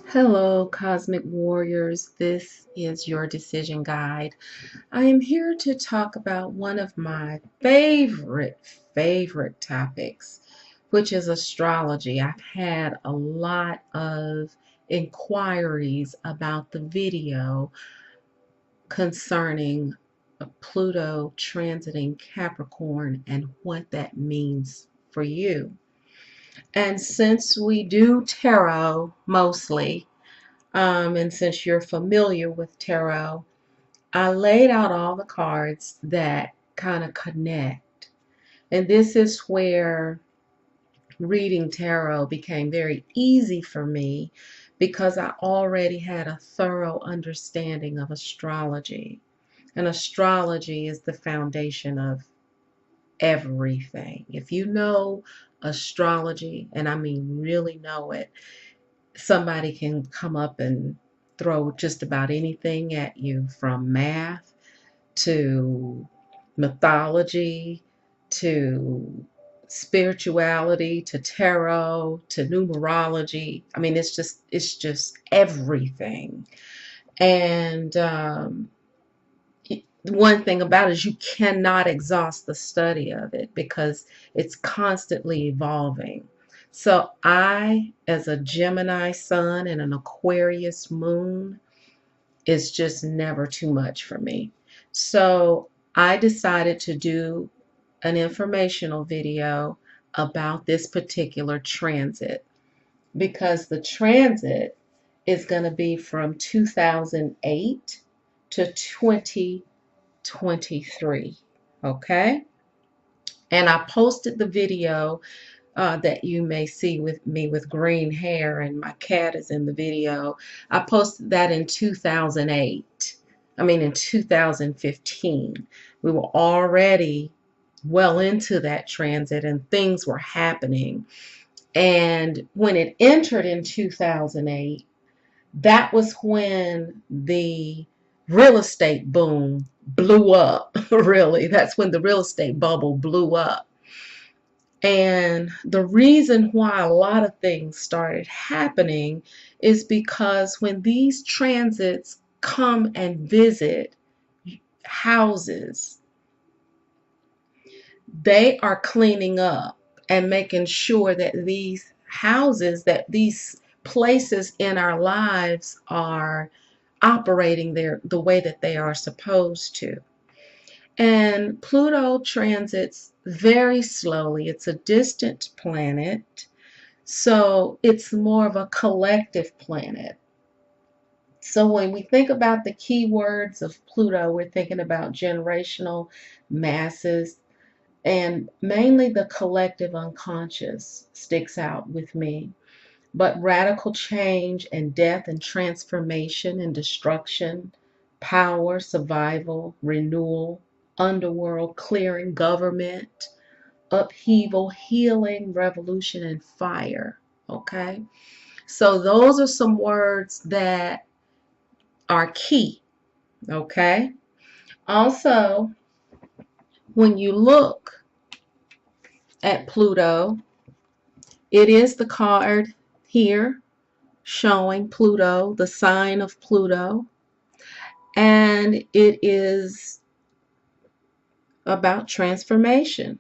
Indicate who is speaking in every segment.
Speaker 1: Hello, Cosmic Warriors. This is your decision guide. I am here to talk about one of my favorite topics, which is astrology. I've had a lot of inquiries about the video concerning Pluto transiting Capricorn and what that means for you. And since we do tarot mostly, and since you're familiar with tarot, I laid out all the cards that kind of connect. And this is where reading tarot became very easy for me because I already had a thorough understanding of astrology. And astrology is the foundation of everything. If you know astrology, and I mean really know it, somebody can come up and throw just about anything at you, from math to mythology to spirituality to tarot to numerology. I mean, it's just everything. And one thing about it is you cannot exhaust the study of it because it's constantly evolving. So I, as a Gemini sun and an Aquarius moon, is just never too much for me. So I decided to do an informational video about this particular transit because the transit is going to be from 2008 to 2023. Okay? And I posted the video that you may see with me with green hair, and my cat is in the video. I posted that in 2008. I mean, in 2015. We were already well into that transit and things were happening. And when it entered in 2008, that was when the real estate boom blew up, really. That's when the real estate bubble blew up. And the reason why a lot of things started happening is because when these transits come and visit houses, they are cleaning up and making sure that these houses, that these places in our lives are operating the way that they are supposed to. And Pluto transits very slowly. It's a distant planet, so it's more of a collective planet. So when we think about the keywords of Pluto, we're thinking about generational masses, and mainly the collective unconscious sticks out with me. But radical change and death and transformation and destruction, power, survival, renewal, underworld, clearing, government, upheaval, healing, revolution, and fire. Okay? So those are some words that are key. Okay? Also, when you look at Pluto, it is the card here showing Pluto, the sign of Pluto, and it is about transformation.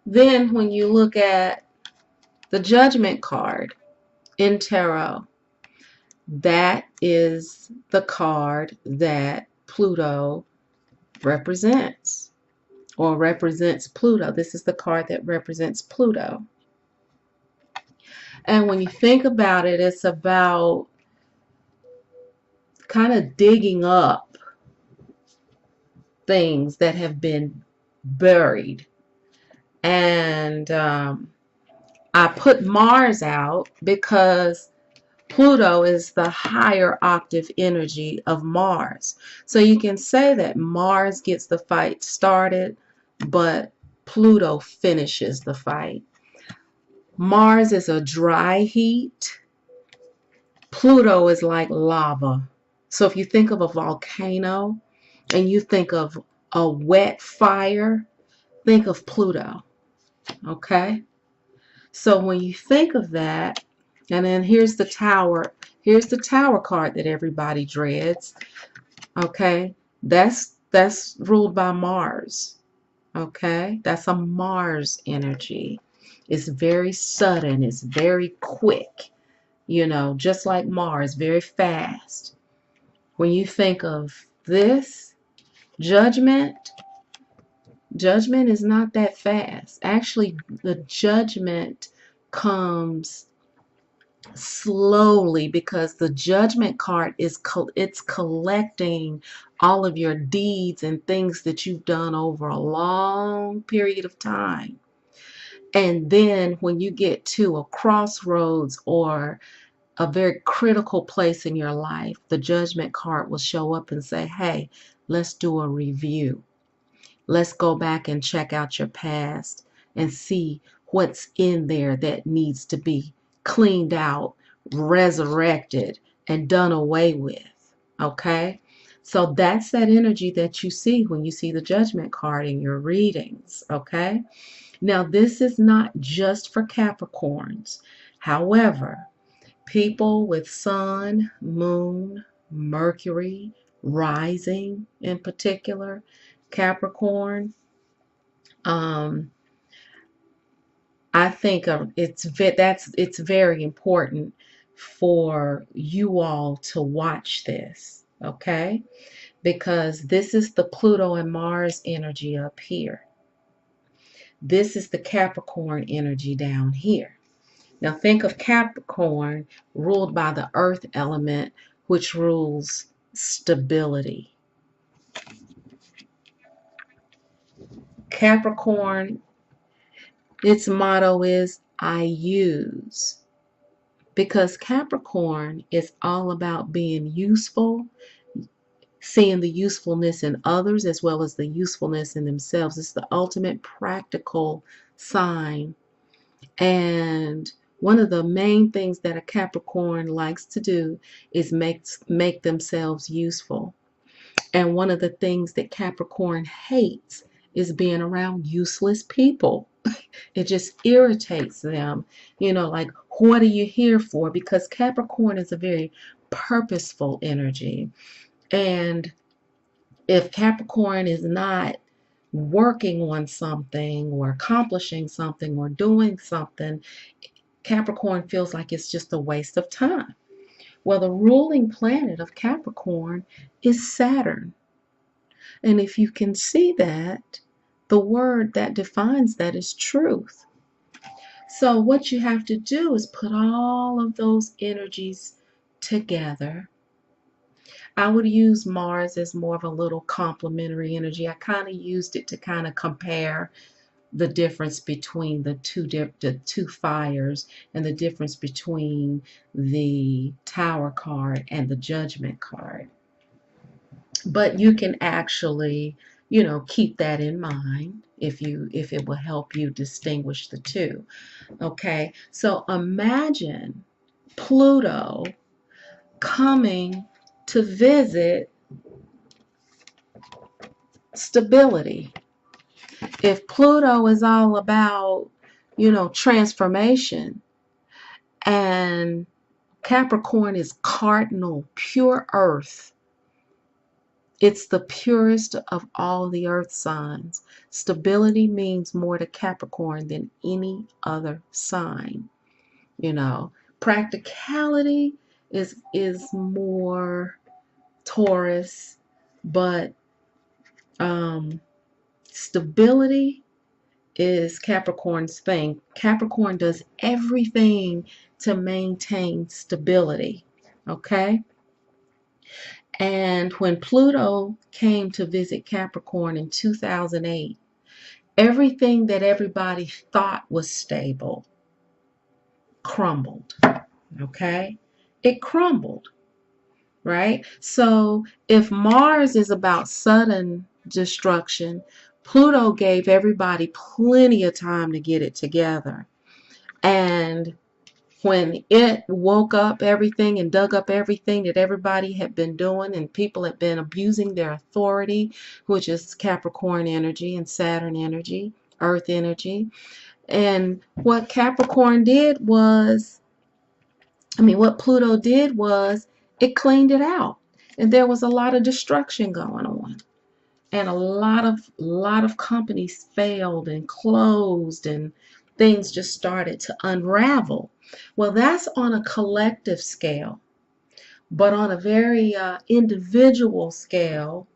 Speaker 1: Then when you look at the Judgment card in tarot, that is the card that Pluto represents, or represents Pluto. This is the card that represents Pluto. And when you think about it, it's about kind of digging up things that have been buried. And I put Mars out because Pluto is the higher octave energy of Mars. So you can say that Mars gets the fight started, but Pluto finishes the fight. Mars is a dry heat. Pluto is like lava. So if you think of a volcano and you think of a wet fire, think of Pluto. Okay? So when you think of that, And then here's the Tower. Here's the Tower card that everybody dreads. Okay, that's ruled by Mars. Okay, that's a Mars energy. It's very sudden. It's very quick. You know, just like Mars, very fast. When you think of this, judgment, judgment is not that fast. Actually, the judgment comes slowly because the judgment card is it's collecting all of your deeds and things that you've done over a long period of time. And then when you get to a crossroads or a very critical place in your life, the judgment card will show up and say, hey, let's do a review. Let's go back and check out your past and see what's in there that needs to be cleaned out, resurrected, and done away with. Okay? So that's that energy that you see when you see the judgment card in your readings. Okay? Now, this is not just for Capricorns. However, people with Sun, Moon, Mercury, rising in particular, Capricorn, um, I think it's very important for you all to watch this, okay? Because this is the Pluto and Mars energy up here. This is the Capricorn energy down here. Now think of Capricorn ruled by the earth element, which rules stability. Capricorn, its motto is I use. Because Capricorn is all about being useful, seeing the usefulness in others as well as the usefulness in themselves. It's the ultimate practical sign. And one of the main things that a Capricorn likes to do is make themselves useful. And one of the things that Capricorn hates is being around useless people. It just irritates them. You know, like, what are you here for? Because Capricorn is a very purposeful energy. And if Capricorn is not working on something or accomplishing something or doing something, Capricorn feels like it's just a waste of time. Well, the ruling planet of Capricorn is Saturn. And if you can see that, the word that defines that is truth. So what you have to do is put all of those energies together. I would use Mars as more of a little complementary energy. I kind of used it to kind of compare the difference between the two fires and the difference between the Tower card and the Judgment card. But you can actually, you know, keep that in mind if it will help you distinguish the two. Okay, so imagine Pluto coming to visit stability. If Pluto is all about, you know, transformation, and Capricorn is cardinal, pure earth, it's the purest of all the earth signs. Stability means more to Capricorn than any other sign. You know, practicality is more Taurus, but stability is Capricorn's thing. Capricorn does everything to maintain stability. Okay? And when Pluto came to visit Capricorn in 2008, everything that everybody thought was stable crumbled. Okay? It crumbled, right? So if Mars is about sudden destruction, Pluto gave everybody plenty of time to get it together. And when it woke up everything and dug up everything that everybody had been doing and people had been abusing their authority, which is Capricorn energy and Saturn energy, Earth energy. And what Capricorn did was what Pluto did was it cleaned it out. And there was a lot of destruction going on. And a lot of companies failed and closed, and things just started to unravel. Well, that's on a collective scale. But on a very individual scale,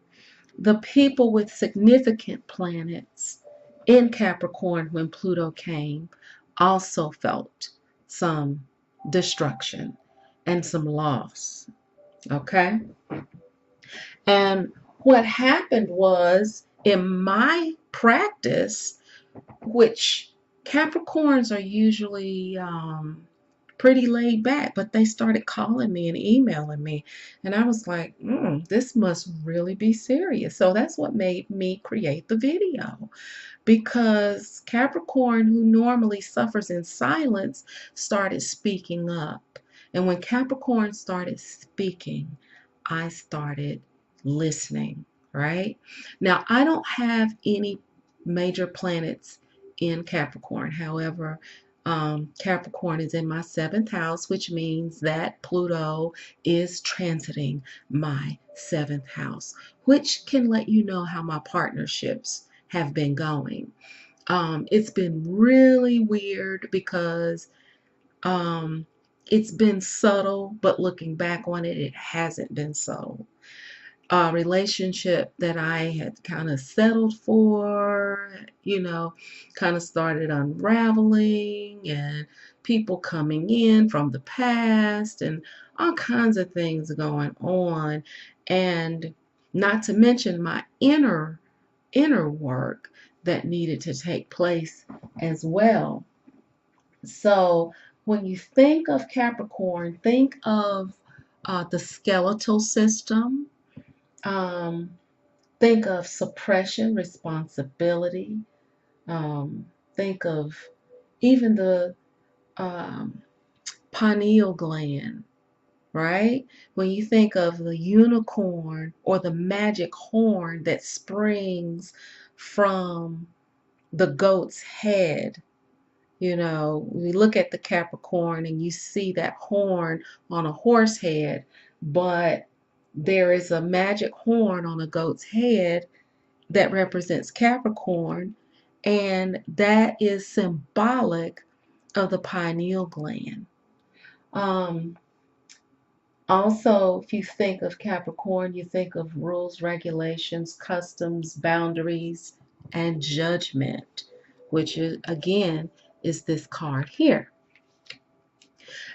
Speaker 1: the people with significant planets in Capricorn when Pluto came also felt some destruction and some loss. Okay? And what happened was in my practice, which Capricorns are usually pretty laid back, but they started calling me and emailing me. And I was like, this must really be serious. So that's what made me create the video, because Capricorn, who normally suffers in silence, started speaking up. And when Capricorn started speaking, I started listening, right? Now, I don't have any major planets in Capricorn. However, Capricorn is in my seventh house, which means that Pluto is transiting my seventh house, which can let you know how my partnerships have been going. It's been really weird because um, it's been subtle, but looking back on it, it hasn't been subtle. A relationship that I had kind of settled for, kind of started unraveling, and people coming in from the past, and all kinds of things going on. And not to mention my inner work that needed to take place as well. So when you think of Capricorn, think of the skeletal system. Um, think of suppression, responsibility. Think of even the um, pineal gland, right? When you think of the unicorn or the magic horn that springs from the goat's head, we look at the Capricorn and you see that horn on a horse head, but there is a magic horn on a goat's head that represents Capricorn, and that is symbolic of the pineal gland. Um, Also, if you think of Capricorn, you think of rules, regulations, customs, boundaries, and judgment, which is, again, is this card here.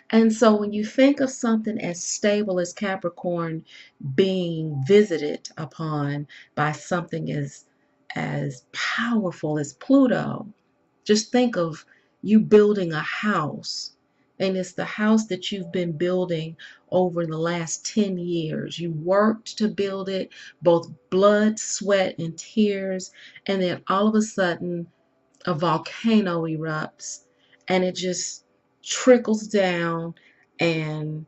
Speaker 1: And so when you think of something as stable as Capricorn being visited upon by something as powerful as Pluto, just think of you building a house. And it's the house that you've been building over the last 10 years. You worked to build it, both blood, sweat, and tears. And then all of a sudden, a volcano erupts and it just trickles down and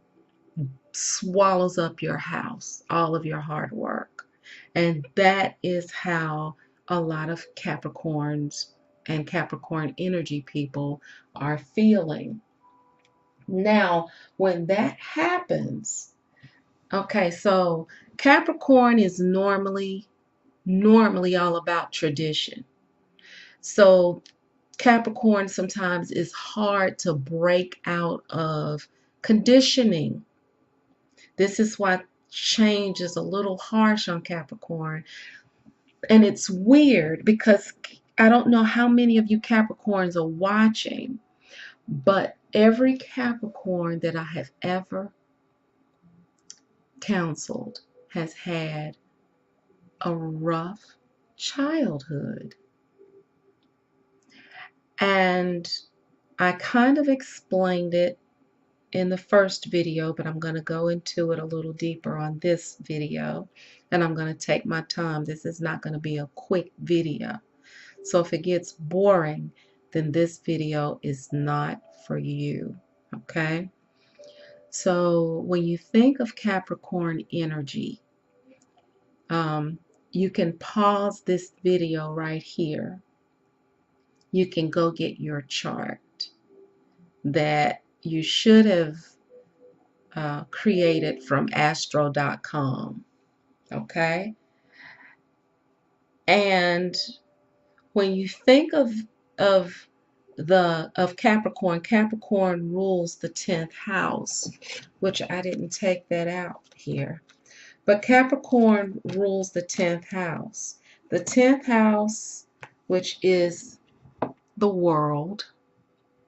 Speaker 1: swallows up your house, all of your hard work. And that is how a lot of Capricorns and Capricorn energy people are feeling. Now, when that happens, okay, so Capricorn is normally all about tradition. So Capricorn sometimes is hard to break out of conditioning. This is why change is a little harsh on Capricorn. And it's weird because I don't know how many of you Capricorns are watching, but every Capricorn that I have ever counseled has had a rough childhood. And I kind of explained it in the first video, but I'm going to go into it a little deeper on this video, and I'm going to take my time. This is not going to be a quick video. So if it gets boring, then this video is not for you, okay? So when you think of Capricorn energy, you can pause this video right here. You can go get your chart that you should have created from astro.com. Okay. And when you think of Capricorn, Capricorn rules the 10th house, which I didn't take that out here. But Capricorn rules the 10th house. The 10th house, which is the world.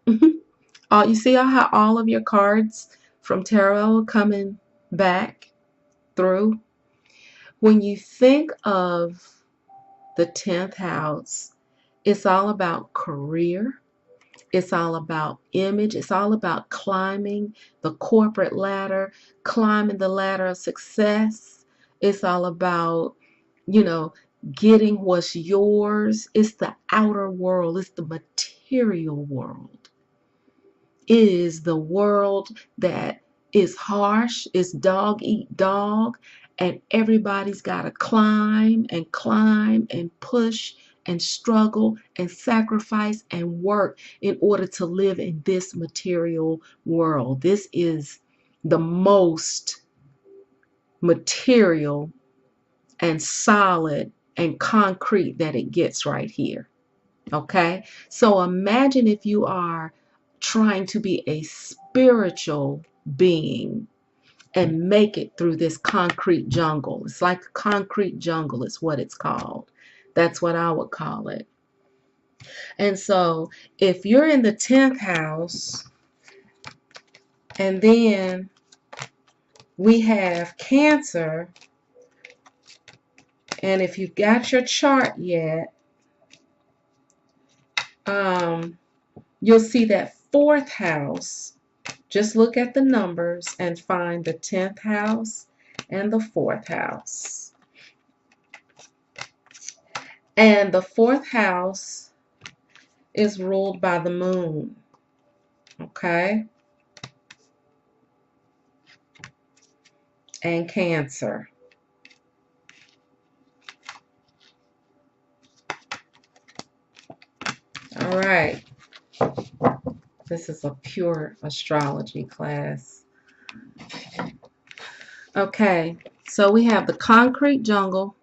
Speaker 1: You see how all of your cards from tarot are coming back through? When you think of the 10th house, it's all about career. It's all about image. It's all about climbing the corporate ladder, climbing the ladder of success. It's all about, you know, getting what's yours. It's the outer world. It's the material world. It is the world that is harsh. It's dog eat dog. And everybody's got to climb and push and struggle and sacrifice and work in order to live in this material world. This is the most material and solid and concrete that it gets right here. Okay? So imagine if you are trying to be a spiritual being and make it through this concrete jungle. It's like a concrete jungle is what it's called. That's what I would call it. And so if you're in the 10th house, and then we have Cancer, and if you've got your chart yet, you'll see that 4th house. Just look at the numbers and find the 10th house and the 4th house. And the 4th house is ruled by the moon. Okay? And Cancer. All right. This is a pure astrology class. Okay, so we have the concrete jungle.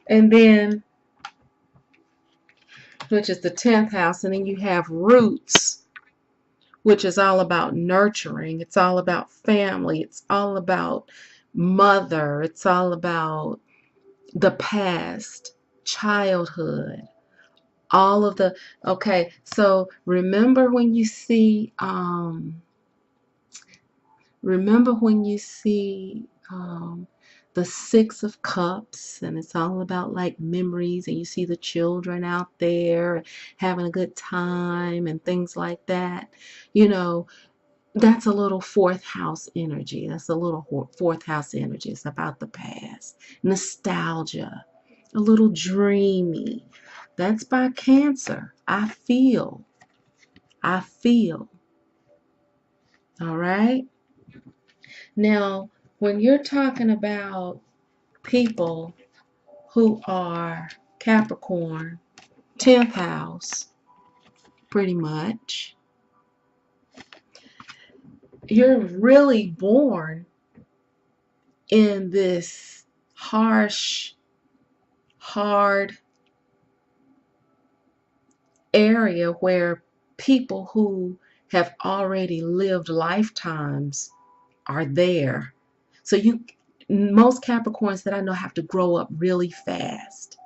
Speaker 1: And then, which is the 10th house, and then you have roots, which is all about nurturing. It's all about family. It's all about mother. It's all about the past, childhood, all of the, okay, so remember when you see, the 6 of Cups, and it's all about like memories, and you see the children out there having a good time and things like that, you know, that's a little 4th house energy. That's a little 4th house energy. It's about the past, nostalgia, a little dreamy. That's by Cancer. I feel. All right. Now, when you're talking about people who are Capricorn, 10th house, pretty much, you're really born in this harsh, hard area where people who have already lived lifetimes are there. So most Capricorns that I know have to grow up really fast.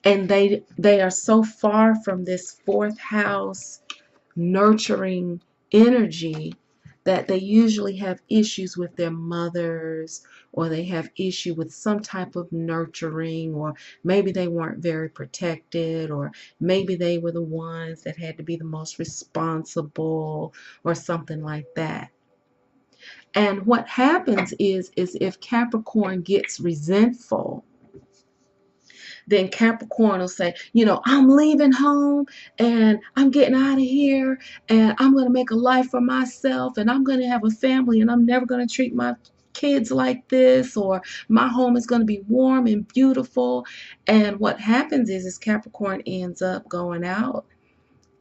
Speaker 1: And they are so far from this 4th house nurturing energy that they usually have issues with their mothers, or they have issue with some type of nurturing, or maybe they weren't very protected, or maybe they were the ones that had to be the most responsible, or something like that. And what happens is if Capricorn gets resentful, then Capricorn will say, you know, I'm leaving home and I'm getting out of here and I'm going to make a life for myself and I'm going to have a family and I'm never going to treat my kids like this, or my home is going to be warm and beautiful. And what happens is Capricorn ends up going out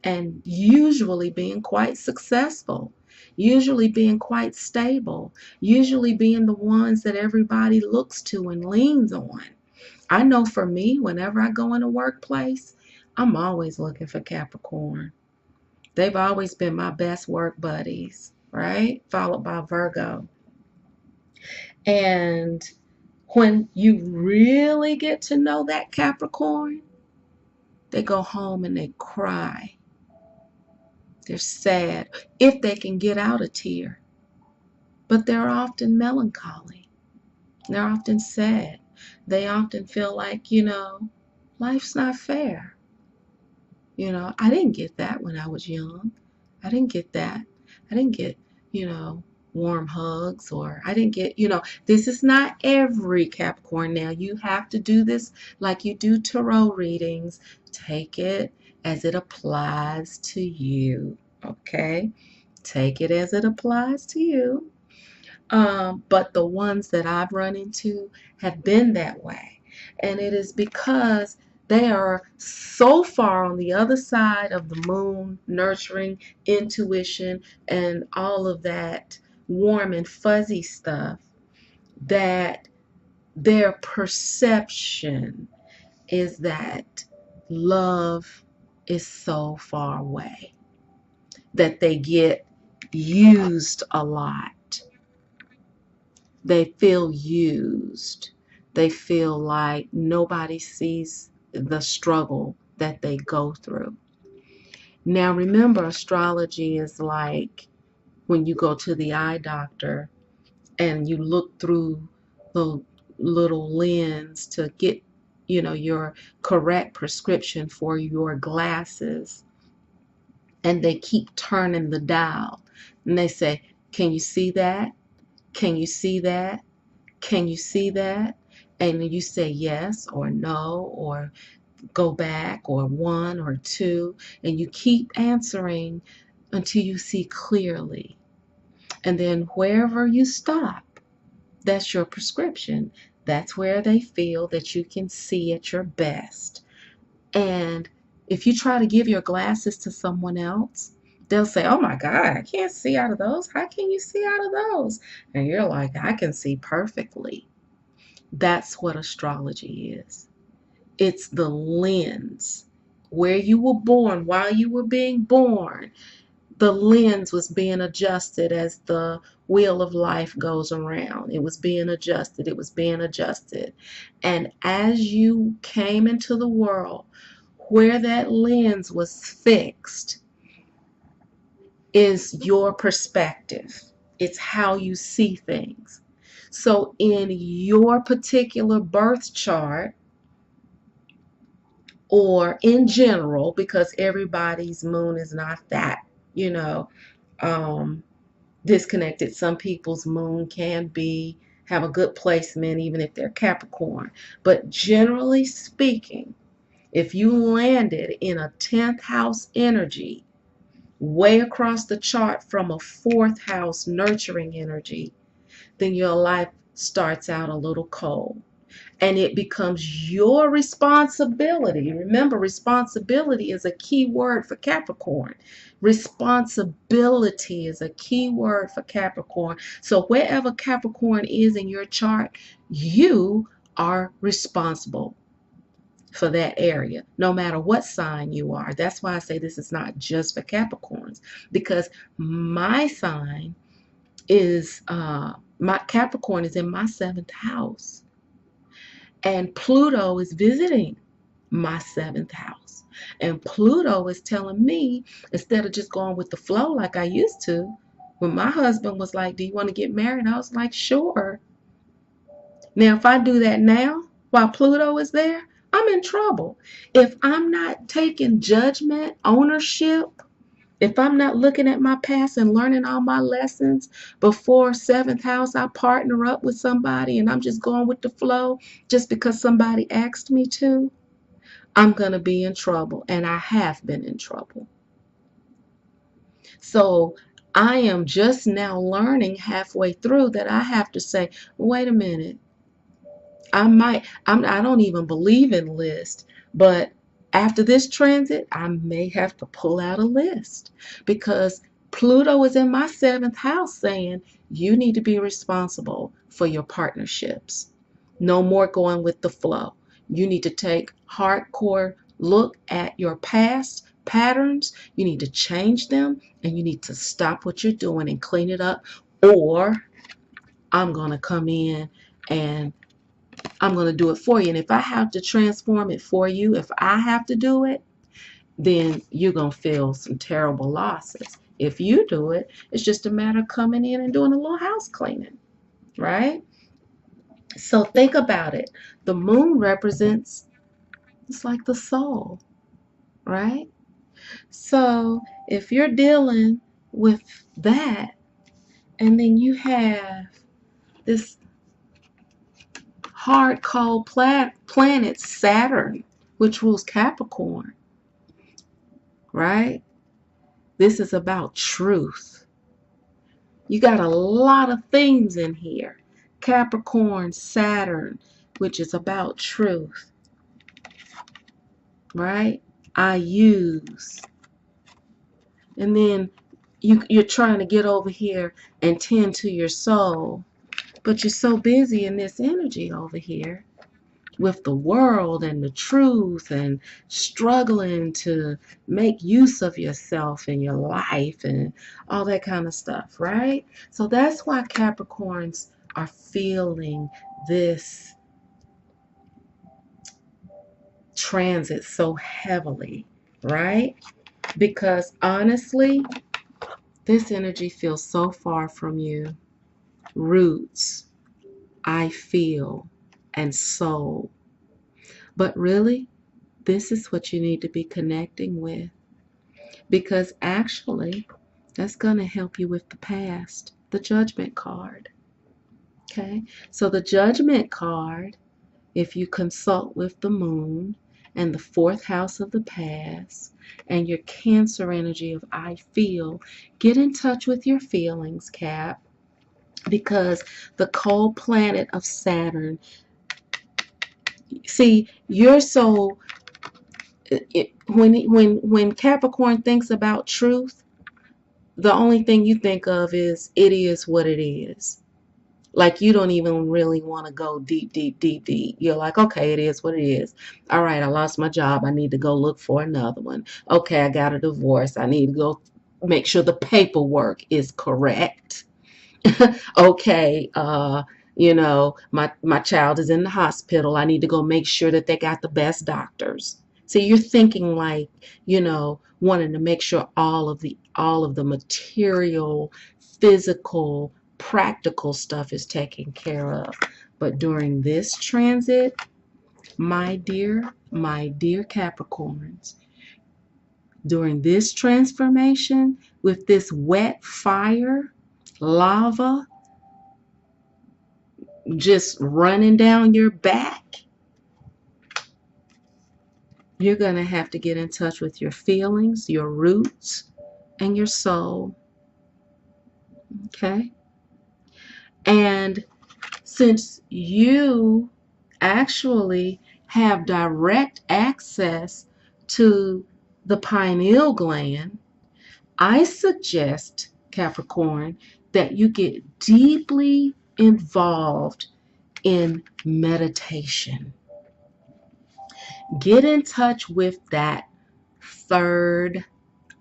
Speaker 1: and usually being quite successful, usually being quite stable, usually being the ones that everybody looks to and leans on. I know for me, whenever I go in a workplace, I'm always looking for Capricorn. They've always been my best work buddies, right? Followed by Virgo. And when you really get to know that Capricorn, they go home and they cry. They're sad if they can get out a tear. But they're often melancholy. They're often sad. They often feel like, life's not fair. I didn't get that when I was young. I didn't get that. I didn't get, warm hugs, or I didn't get, this is not every Capricorn. Now, you have to do this like you do tarot readings. Take it as it applies to you, okay? Take it as it applies to you. But the ones that I've run into have been that way. And it is because they are so far on the other side of the moon, nurturing, intuition, and all of that warm and fuzzy stuff, that their perception is that love is so far away, that they get used a lot. They feel used. They feel like nobody sees the struggle that they go through. Now, remember, astrology is like when you go to the eye doctor and you look through the little lens to get, your correct prescription for your glasses. And they keep turning the dial. And they say, can you see that? Can you see that? Can you see that? And you say yes or no, or go back, or one or two, and you keep answering until you see clearly. And then wherever you stop, that's your prescription. That's where they feel that you can see at your best. And if you try to give your glasses to someone else, they'll say, oh my God, I can't see out of those. How can you see out of those? And you're like, I can see perfectly. That's what astrology is. It's the lens. Where you were born, while you were being born, the lens was being adjusted as the wheel of life goes around. It was being adjusted. It was being adjusted. And as you came into the world, where that lens was fixed is your perspective. It's how you see things. So in your particular birth chart, or in general, because everybody's moon is not that, um, disconnected. Some people's moon can have a good placement even if they're Capricorn. But generally speaking, if you landed in a 10th house energy, way across the chart from a 4th house nurturing energy, then your life starts out a little cold. And it becomes your responsibility. Remember, responsibility is a key word for Capricorn. Responsibility is a key word for Capricorn. So wherever Capricorn is in your chart, you are responsible for that area, no matter what sign you are. That's why I say this is not just for Capricorns, because my sign is, my Capricorn is in my 7th house. And Pluto is visiting my 7th house. And Pluto is telling me, instead of just going with the flow like I used to, when my husband was like, do you want to get married? I was like, sure. Now, if I do that now, while Pluto is there, I'm in trouble. If I'm not taking judgment, ownership, if I'm not looking at my past and learning all my lessons before 7th house, I partner up with somebody and I'm just going with the flow just because somebody asked me to, I'm going to be in trouble. And I have been in trouble. So I am just now learning halfway through that I have to say, wait a minute. I don't even believe in lists, but after this transit, I may have to pull out a list because Pluto is in my seventh house saying you need to be responsible for your partnerships. No more going with the flow. You need to take hardcore look at your past patterns. You need to change them and you need to stop what you're doing and clean it up, or I'm going to come in and I'm going to do it for you. And if I have to transform it for you, if I have to do it, then you're going to feel some terrible losses. If you do it, it's just a matter of coming in and doing a little house cleaning, right? So think about it. The moon represents, it's like the soul, right? So if you're dealing with that, and then you have this hard, cold planet, Saturn, which rules Capricorn, right? This is about truth. You got a lot of things in here. Capricorn, Saturn, which is about truth, right? I use. And then you're trying to get over here and tend to your soul, but you're so busy in this energy over here with the world and the truth and struggling to make use of yourself and your life and all that kind of stuff, right? So that's why Capricorns are feeling this transit so heavily, right? Because honestly, this energy feels so far from you. Roots, I feel, and soul. But really, this is what you need to be connecting with, because actually that's going to help you with the past, the judgment card. Okay, so the judgment card, if you consult with the moon and the fourth house of the past and your Cancer energy of I feel, get in touch with your feelings, Cap, because the cold planet of Saturn, see, you're so when Capricorn thinks about truth, the only thing you think of is it is what it is. Like you don't even really want to go deep, deep, deep, deep. You're like, okay, it is what it is. All right, I lost my job. I need to go look for another one. Okay, I got a divorce. I need to go make sure the paperwork is correct. Okay, my child is in the hospital. I need to go make sure that they got the best doctors. See, you're thinking like, wanting to make sure all of the material, physical, practical stuff is taken care of. But during this transit, my dear Capricorns, during this transformation with this wet fire, lava, just running down your back, you're going to have to get in touch with your feelings, your roots, and your soul. Okay? And since you actually have direct access to the pineal gland, I suggest, Capricorn, that you get deeply involved in meditation. Get in touch with that third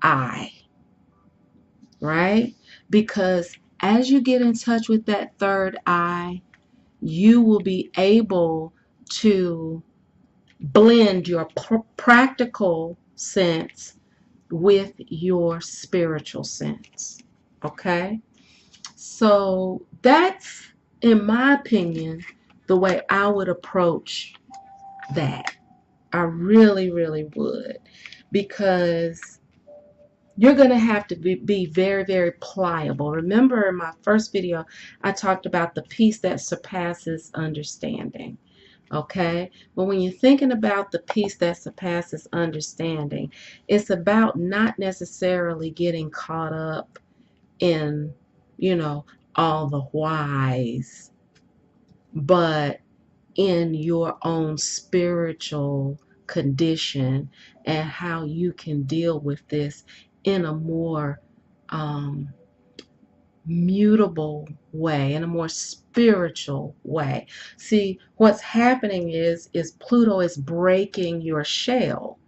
Speaker 1: eye, right? Because as you get in touch with that third eye, you will be able to blend your practical sense with your spiritual sense. Okay? So that's, in my opinion, the way I would approach that. I really, really would. Because you're going to have to be very, very pliable. Remember in my first video, I talked about the peace that surpasses understanding. Okay? But when you're thinking about the peace that surpasses understanding, it's about not necessarily getting caught up in, you know, all the whys, but in your own spiritual condition and how you can deal with this in a more um, mutable way, in a more spiritual way. See, what's happening is Pluto is breaking your shell.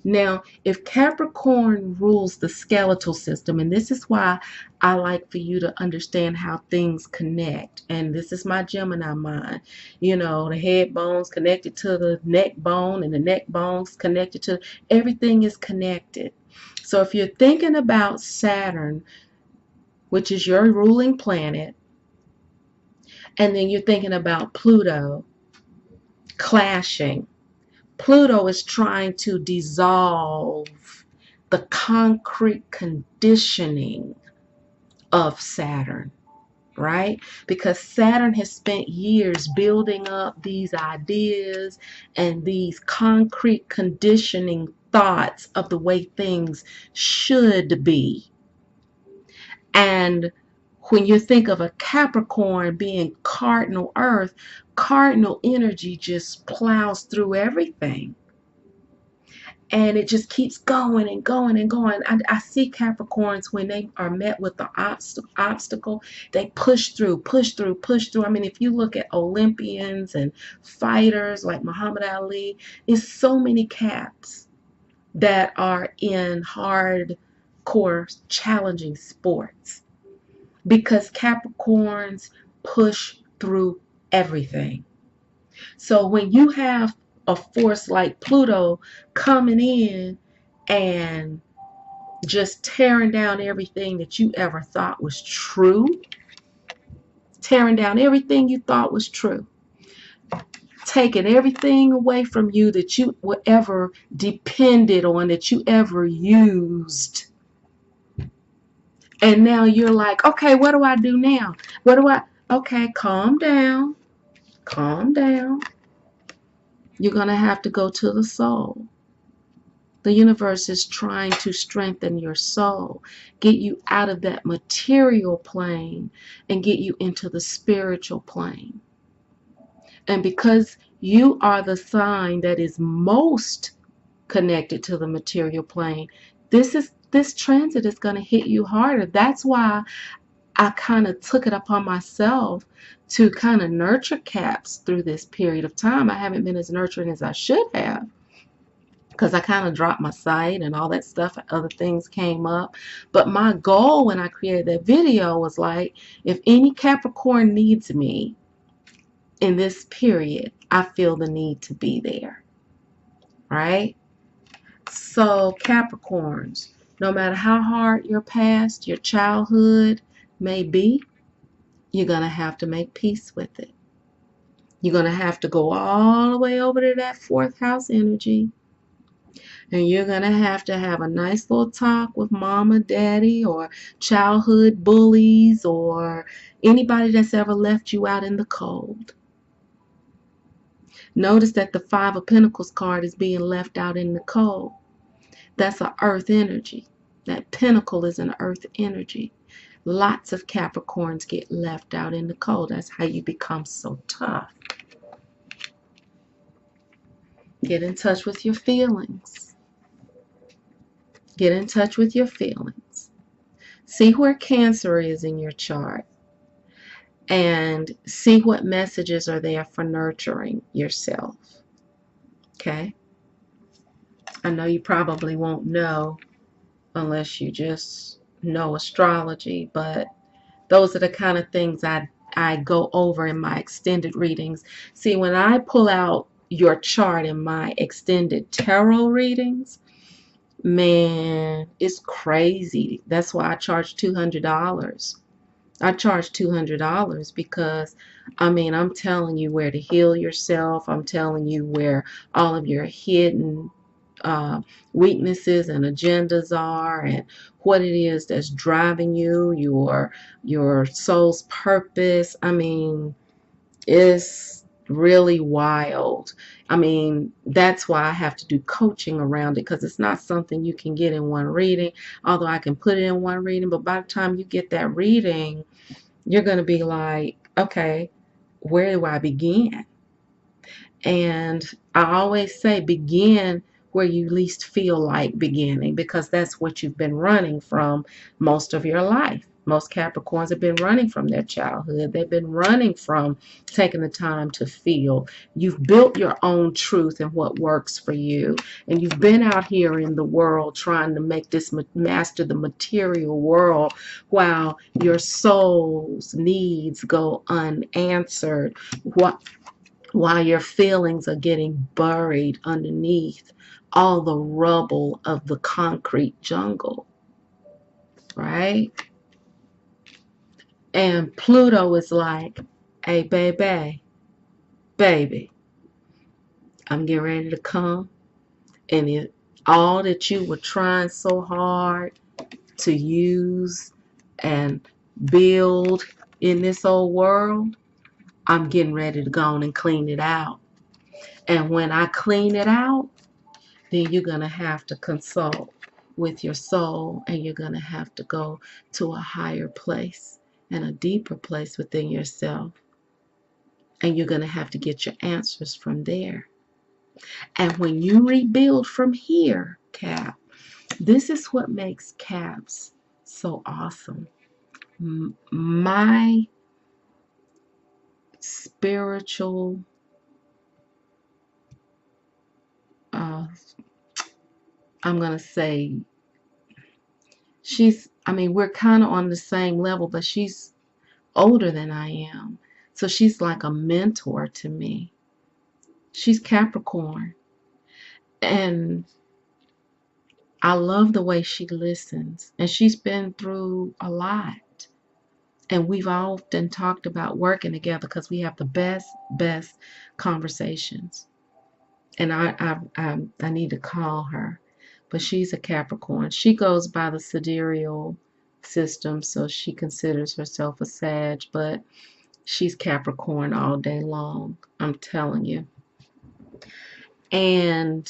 Speaker 1: Now, if Capricorn rules the skeletal system, and this is why I like for you to understand how things connect, and this is my Gemini mind, you know, the head bones connected to the neck bone, and the neck bones connected to everything is connected. So if you're thinking about Saturn, which is your ruling planet, and then you're thinking about Pluto clashing, Pluto is trying to dissolve the concrete conditioning of Saturn, right? Because Saturn has spent years building up these ideas and these concrete conditioning thoughts of the way things should be. And when you think of a Capricorn being cardinal earth, cardinal energy just plows through everything. And it just keeps going and going and going. I see Capricorns when they are met with the obstacle, they push through, push through, push through. I mean, if you look at Olympians and fighters like Muhammad Ali, there's so many Caps that are in hardcore, challenging sports because Capricorns push through everything. So when you have a force like Pluto coming in and just tearing down everything that you ever thought was true, tearing down everything you thought was true, taking everything away from you that you were ever depended on, that you ever used. And now you're like, okay, what do I do now? Okay, calm down, calm down. You're going to have to go to the soul. The universe is trying to strengthen your soul, get you out of that material plane and get you into the spiritual plane. And because you are the sign that is most connected to the material plane, this transit is going to hit you harder. That's why I kind of took it upon myself to kind of nurture Caps through this period of time. I haven't been as nurturing as I should have, because I kind of dropped my site and all that stuff and other things came up. But my goal when I created that video was like, if any Capricorn needs me in this period, I feel the need to be there, right? So Capricorns, no matter how hard your past, your childhood may be, you're going to have to make peace with it. You're going to have to go all the way over to that fourth house energy. And you're going to have a nice little talk with mama, daddy, or childhood bullies, or anybody that's ever left you out in the cold. Notice that the Five of Pentacles card is being left out in the cold. That's an earth energy. That pentacle is an earth energy. Lots of Capricorns get left out in the cold. That's how you become so tough. Get in touch with your feelings. Get in touch with your feelings. See where Cancer is in your chart. And see what messages are there for nurturing yourself. Okay? I know you probably won't know unless you just know astrology, but those are the kind of things I go over in my extended readings. See, when I pull out your chart in my extended tarot readings, man, it's crazy. That's why I charge $200. I charge $200 because, I mean, I'm telling you where to heal yourself. I'm telling you where all of your hidden weaknesses and agendas are, and what it is that's driving you, your soul's purpose. I mean, it's really wild. I mean, that's why I have to do coaching around it, because it's not something you can get in one reading, although I can put it in one reading. But by the time you get that reading, you're going to be like, okay, where do I begin? And I always say begin where you least feel like beginning, because that's what you've been running from most of your life. Most Capricorns have been running from their childhood. They've been running from taking the time to feel. You've built your own truth and what works for you. And you've been out here in the world trying to make this master the material world, while your soul's needs go unanswered. What while your feelings are getting buried underneath all the rubble of the concrete jungle, right? And Pluto is like, hey, baby, I'm getting ready to come. And all that you were trying so hard to use and build in this old world, I'm getting ready to go on and clean it out. And when I clean it out, then you're going to have to consult with your soul, and you're going to have to go to a higher place and a deeper place within yourself. And you're going to have to get your answers from there. And when you rebuild from here, Cap, this is what makes Caps so awesome. My spiritual, I'm going to say, we're kind of on the same level, but she's older than I am. So she's like a mentor to me. She's Capricorn. And I love the way she listens. And she's been through a lot. And we've often talked about working together because we have the best conversations. And I need to call her. But she's a Capricorn. She goes by the sidereal system, so she considers herself a Sag, but she's Capricorn all day long, I'm telling you. And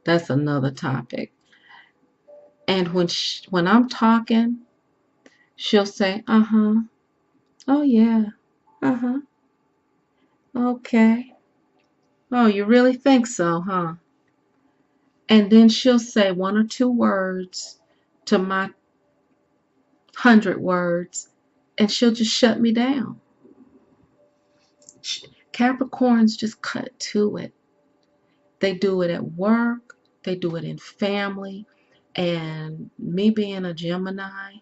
Speaker 1: that's another topic. And when I'm talking, she'll say, uh-huh, oh yeah, uh-huh, okay. Oh, you really think so, huh? And then she'll say one or two words to my 100 words, and she'll just shut me down. Capricorns just cut to it. They do it at work, they do it in family. And me being a Gemini,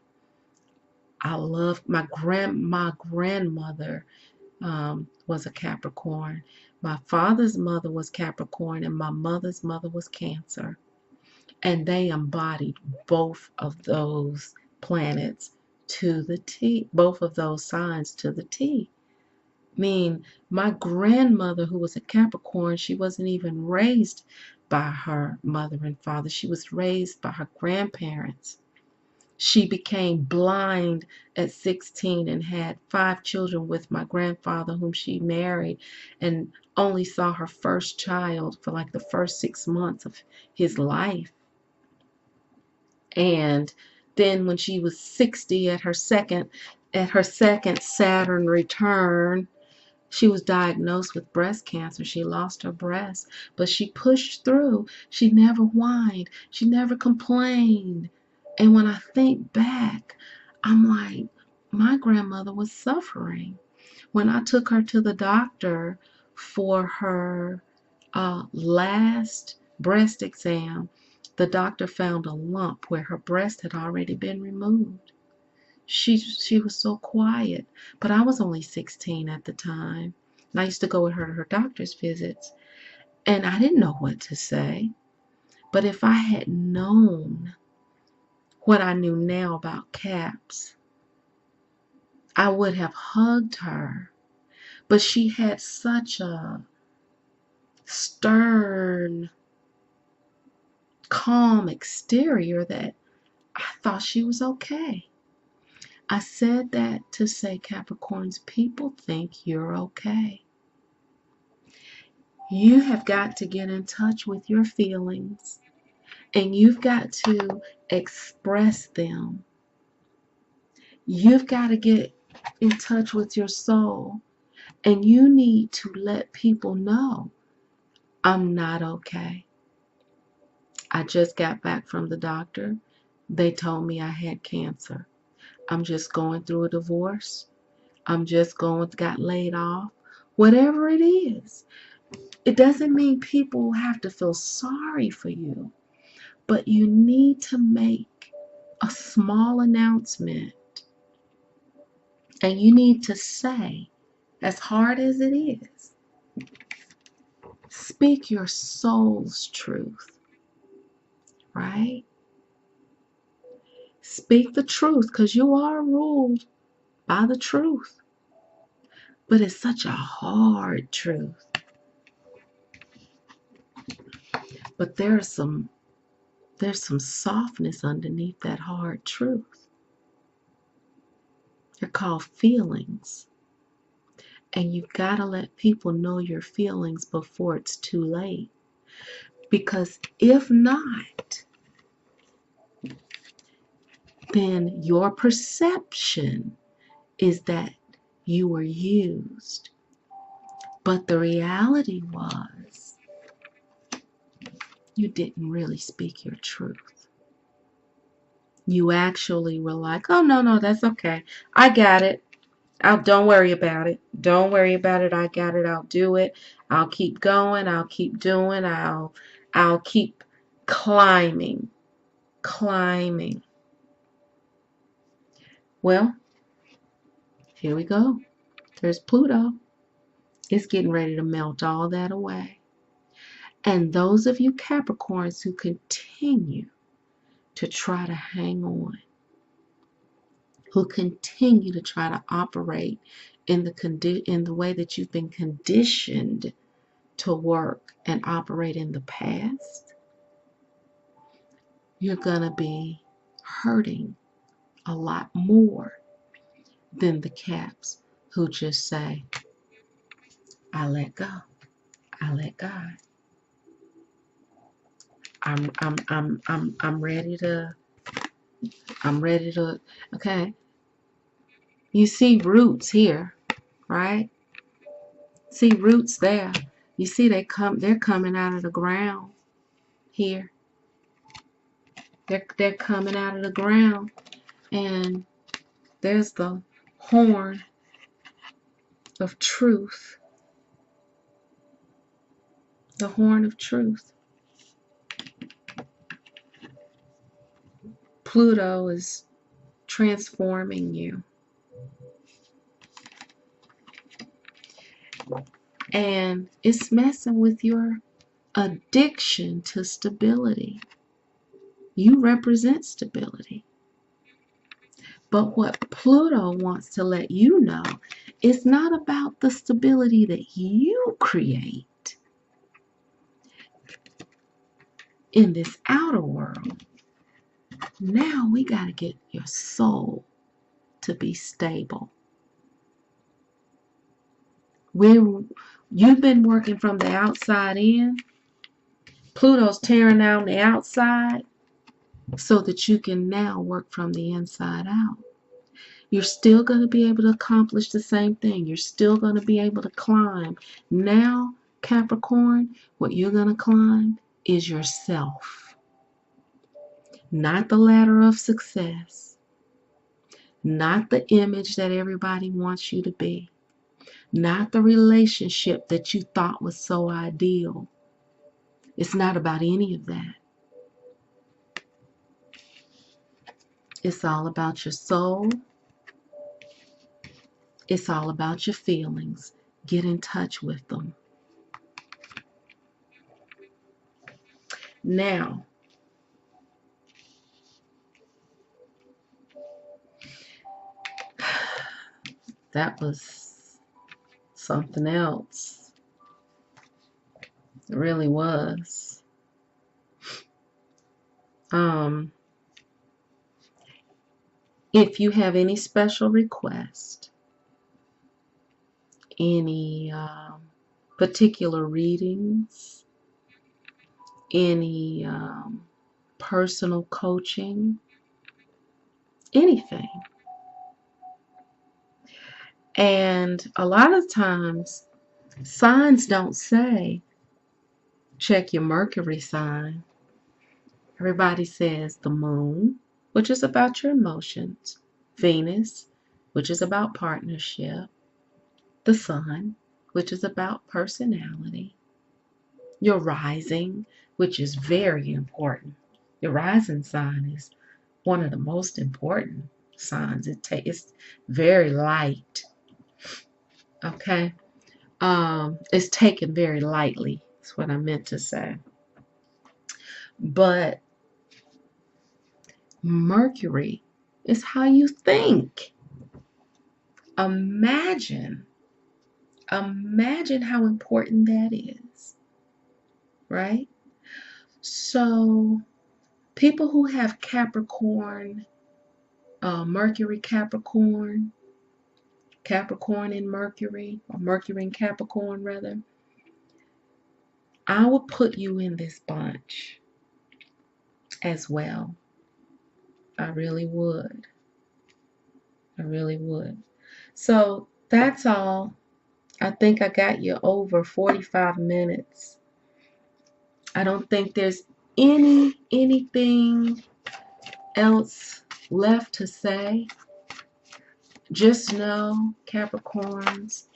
Speaker 1: I love my grandmother was a Capricorn. My father's mother was Capricorn, and my mother's mother was Cancer. And they embodied both of those planets to the T, both of those signs to the T. I mean, my grandmother, who was a Capricorn, she wasn't even raised by her mother and father. She was raised by her grandparents. She became blind at 16 and had 5 children with my grandfather, whom she married, and only saw her first child for like the first 6 months of his life. And then when she was 60, at her second Saturn return, she was diagnosed with breast cancer. She lost her breast, but she pushed through. She never whined. She never complained. And when I think back, I'm like, my grandmother was suffering. When I took her to the doctor for her last breast exam, the doctor found a lump where her breast had already been removed. She was so quiet, but I was only 16 at the time. And I used to go with her to her doctor's visits, and I didn't know what to say. But if I had known what I knew now about Caps, I would have hugged her. But she had such a stern, calm exterior that I thought she was okay. I said that to say, Capricorns, people think you're okay. You have got to get in touch with your feelings, and you've got to express them. You've got to get in touch with your soul, and you need to let people know, I'm not okay. I just got back from the doctor. They told me I had cancer. I'm just going through a divorce. Got laid off. Whatever it is. It doesn't mean people have to feel sorry for you, but you need to make a small announcement, and you need to say, as hard as it is, speak your soul's truth, right? Speak the truth, because you are ruled by the truth. But it's such a hard truth. But there's some softness underneath that hard truth. They're called feelings. And you've got to let people know your feelings before it's too late. Because if not, then your perception is that you were used. But the reality was, you didn't really speak your truth. You actually were like, oh, no, that's okay. I got it. Don't worry about it. Don't worry about it. I got it. I'll do it. I'll keep going. I'll keep doing. I'll keep climbing. Well, here we go. There's Pluto. It's getting ready to melt all that away. And those of you Capricorns who continue to try to hang on, who continue to try to operate in the way that you've been conditioned to work and operate in the past, you're going to be hurting a lot more than the Caps who just say, I let go. I let God. I'm ready to, okay. You see roots here, right? See roots there. You see they're coming out of the ground here. They're coming out of the ground, and there's the horn of truth. The horn of truth. Pluto is transforming you. And it's messing with your addiction to stability. You represent stability. But what Pluto wants to let you know, it's not about the stability that you create in this outer world. Now we got to get your soul to be stable. You've been working from the outside in. Pluto's tearing down the outside so that you can now work from the inside out. You're still going to be able to accomplish the same thing. You're still going to be able to climb. Now, Capricorn, what you're going to climb is yourself. Not the ladder of success. Not the image that everybody wants you to be. Not the relationship that you thought was so ideal. It's not about any of that. It's all about your soul. It's all about your feelings. Get in touch with them. Now, that was something else. It really was. If you have any special request, any particular readings, any personal coaching, anything. And a lot of times, signs don't say, check your Mercury sign. Everybody says the moon, which is about your emotions, Venus, which is about partnership, the sun, which is about personality, your rising, which is very important. Your rising sign is one of the most important signs. It's very light. Okay. It's taken very lightly. That's what I meant to say. But Mercury is how you think. Imagine, imagine how important that is, right? So, people who have Capricorn, Mercury Capricorn, Capricorn in Mercury, or Mercury in Capricorn rather, I would put you in this bunch as well. I really would. I really would. So that's all. I think I got you over 45 minutes. I don't think there's anything else left to say. Just know, Capricorns,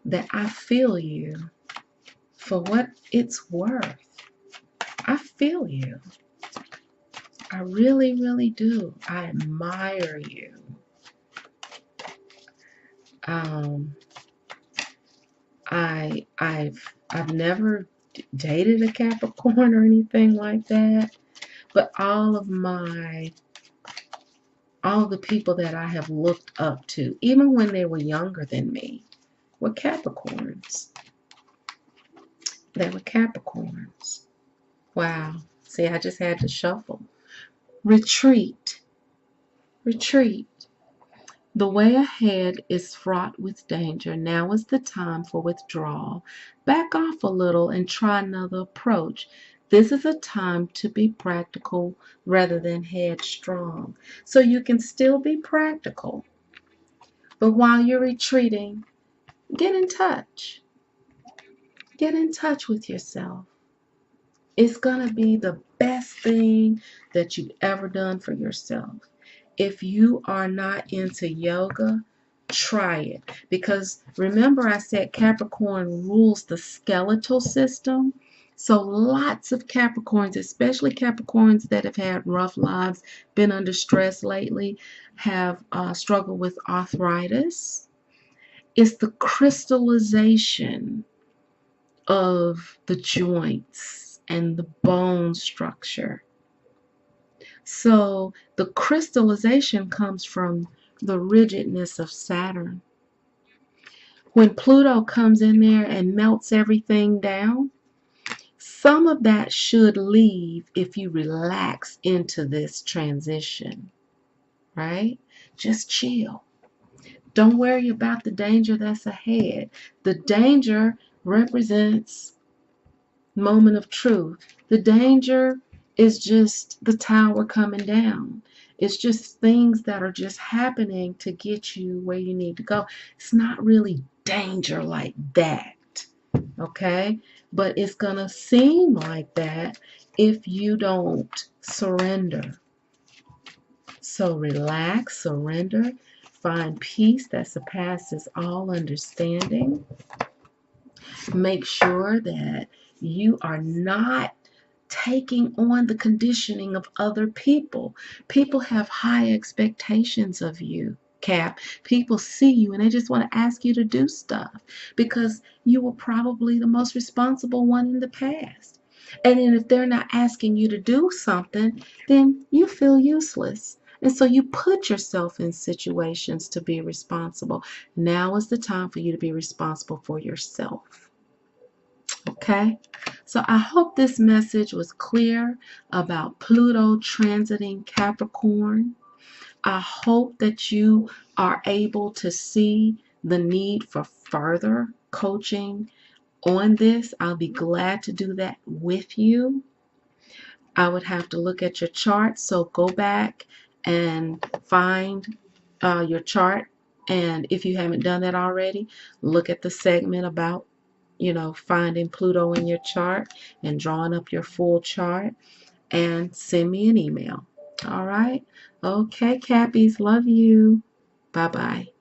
Speaker 1: that I feel you for what it's worth. I feel you. I really, really do. I admire you. I've never dated a Capricorn or anything like that, but all the people that I have looked up to, even when they were younger than me, were Capricorns. They were Capricorns. Wow. See, I just had to shuffle. Retreat. Retreat. The way ahead is fraught with danger. Now is the time for withdrawal. Back off a little and try another approach. This is a time to be practical rather than headstrong. So you can still be practical, but while you're retreating, get in touch. Get in touch with yourself. It's going to be the best thing that you've ever done for yourself. If you are not into yoga, try it. Because remember, I said Capricorn rules the skeletal system. So lots of Capricorns, especially Capricorns that have had rough lives, been under stress lately, have struggled with arthritis. It's the crystallization of the joints and the bone structure. So the crystallization comes from the rigidness of Saturn. When Pluto comes in there and melts everything down, some of that should leave if you relax into this transition, right? Just chill. Don't worry about the danger that's ahead. The danger represents moment of truth. The danger is just the tower coming down. It's just things that are just happening to get you where you need to go. It's not really danger like that, okay? But it's going to seem like that if you don't surrender. So relax, surrender, find peace that surpasses all understanding. Make sure that you are not taking on the conditioning of other people. People have high expectations of you, Cap. People see you and they just want to ask you to do stuff because you were probably the most responsible one in the past. And then if they're not asking you to do something, then you feel useless. And so you put yourself in situations to be responsible. Now is the time for you to be responsible for yourself. Okay? So I hope this message was clear about Pluto transiting Capricorn. I hope that you are able to see the need for further coaching on this, I'll be glad to do that with you. I would have to look at your chart, so go back and find your chart. And if you haven't done that already, look at the segment about, finding Pluto in your chart and drawing up your full chart, and send me an email. All right? Okay, Cappies, love you. Bye-bye.